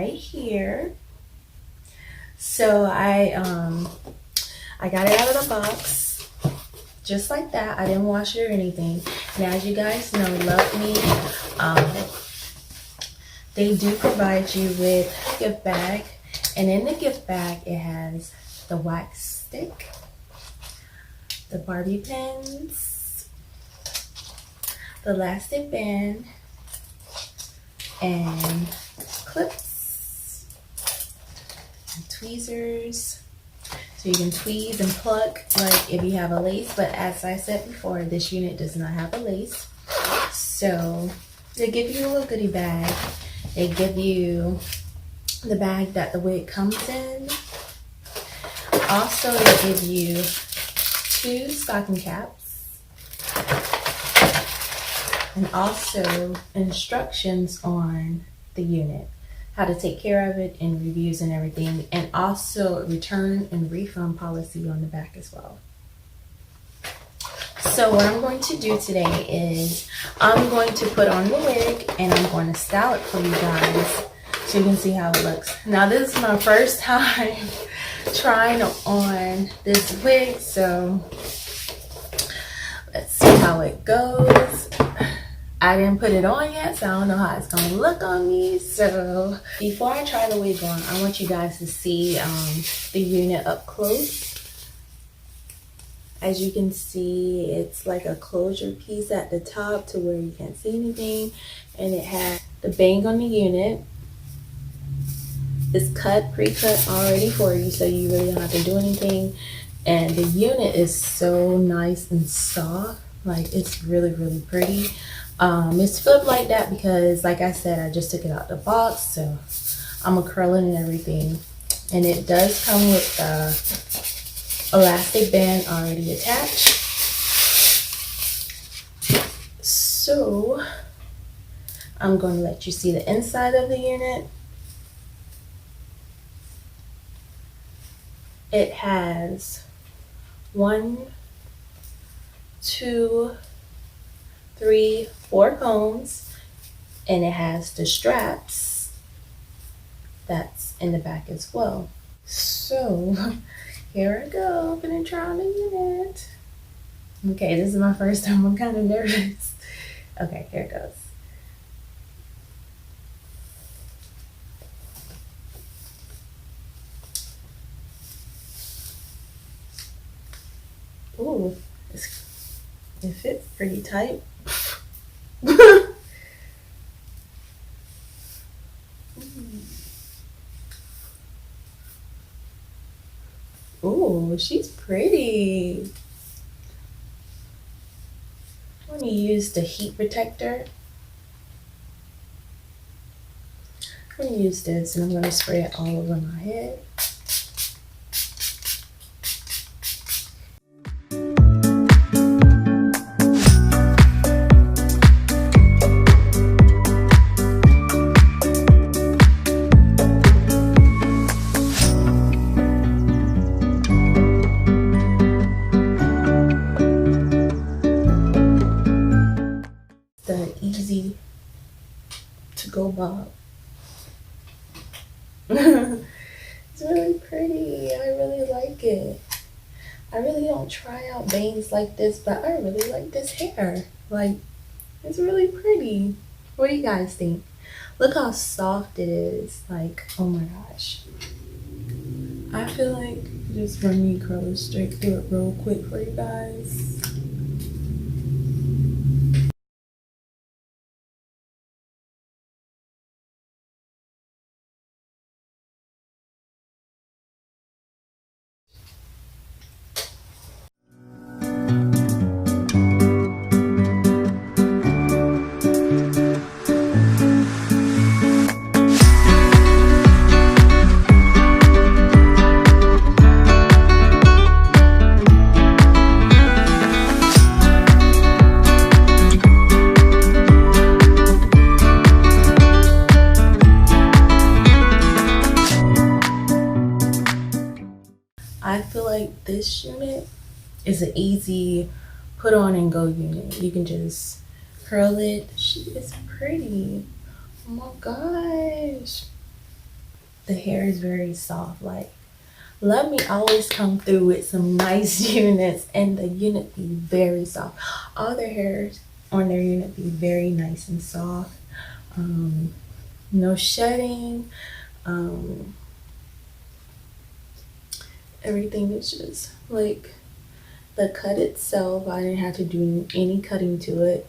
right here. So I got it out of the box just like that. I didn't wash it or anything. And as you guys know, Luvme, they do provide you with a gift bag, and in the gift bag it has the wax stick, the Barbie pins, the elastic band, and clips and tweezers, so you can tweeze and pluck like if you have a lace. But as I said before, this unit does not have a lace, so they give you a little goodie bag. They give you the bag that the wig comes in. Also, they give you 2 stocking caps, and also instructions on the unit, how to take care of it, and reviews and everything, and also a return and refund policy on the back as well. So what I'm going to do today is I'm going to put on the wig and I'm going to style it for you guys so you can see how it looks. Now this is my first time trying on this wig, so let's see how it goes. I didn't put it on yet, so I don't know how it's gonna look on me. So before I try the wig on, I want you guys to see the unit up close. As you can see, it's like a closure piece at the top to where you can't see anything, and it has the bang on the unit. It's cut, pre-cut already for you, so you really don't have to do anything. And the unit is so nice and soft, like it's really, really pretty. It's flipped like that because, like I said, I just took it out the box, so I'm gonna curl it and everything. And it does come with the elastic band already attached. So I'm going to let you see the inside of the unit. It has 1, 2, 3, 4 combs, and it has the straps that's in the back as well. So here I go, I'm gonna try on the unit. Okay, this is my first time, I'm kind of nervous. Okay, here it goes. Ooh, it fits pretty tight. Ooh, she's pretty. I'm gonna use the heat protector. I'm gonna use this and I'm gonna spray it all over my head. Easy to go bob. It's really pretty. I really like it. I really don't try out bangs like this, but I really like this hair. Like, it's really pretty. What do you guys think? Look how soft it is. Like, oh my gosh. I feel like just let me curl it straight through it real quick for you guys. I feel like this unit is an easy put on and go unit. You can just curl it. She is pretty. Oh my gosh. the hair is very soft. Like, Luvme always come through with some nice units, and the unit be very soft. All their hairs on their unit be very nice and soft. No shedding. Everything is just like the cut itself. I didn't have to do any cutting to it.